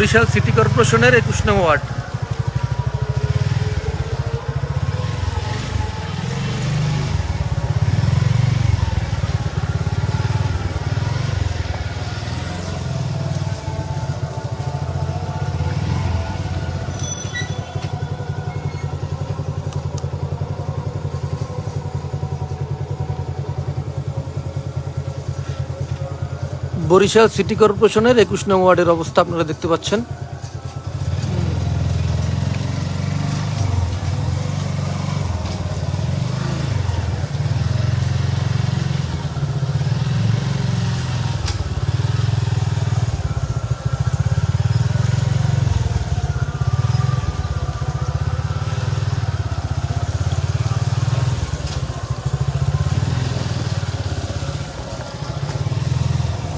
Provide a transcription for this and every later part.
Barishal city কর্পোরেশনের ২১ নং word. Barishal city কর্পোরেশনের ২১ নং ওয়ার্ডের অবস্থা আপনারা দেখতে পাচ্ছেন।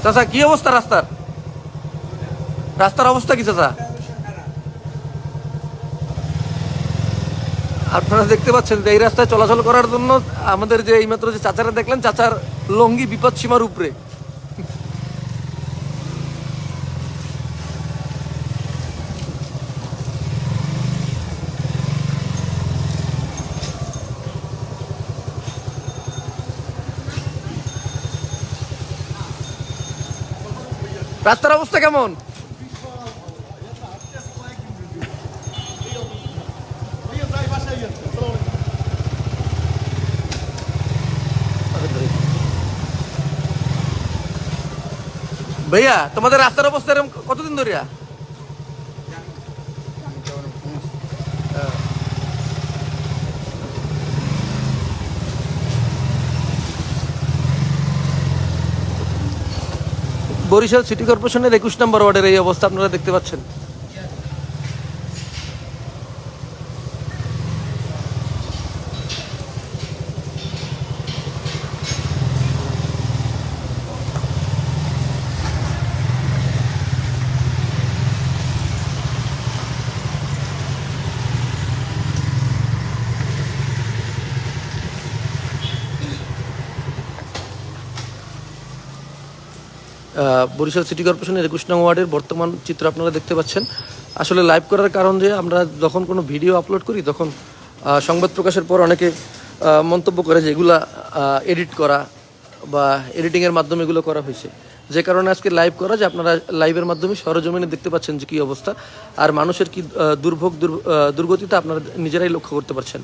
চাচা কি অবস্থা রাস্তার? রাস্তার অবস্থা কি চাচা? আপনারা দেখতে পাচ্ছেন যে এই রাস্তায় চলাচল করার জন্য আমাদের যে এইমাত্র যে চাচারা দেখলেন, চাচার লঙ্গি বিপদ সীমার উপরে। রাস্তার অবস্থা কেমন? ভাইয়া তোমাদের রাস্তার অবস্থা এরকম কতদিন ধরে? বরিশাল সিটি কর্পোরেশনের ২১ নম্বর ওয়ার্ডের এই অবস্থা আপনারা দেখতে পাচ্ছেন। বরিশাল সিটি কর্পোরেশনের ২১ নং ওয়ার্ডের বর্তমান চিত্র আপনারা দেখতে পাচ্ছেন। আসলে লাইভ করার কারণ যে আমরা যখন কোনো ভিডিও আপলোড করি তখন সংবাদ প্রকাশের পর অনেকে মন্তব্য করে যে এগুলা এডিট করা বা এডিটিংয়ের মাধ্যমে এগুলো করা হয়েছে, যে কারণে আজকে লাইভ করা, যে আপনারা লাইভের মাধ্যমে সরজমিনে দেখতে পাচ্ছেন যে কী অবস্থা আর মানুষের কী দুর্ভোগ দুর্গতিটা আপনারা নিজেরাই লক্ষ্য করতে পারছেন।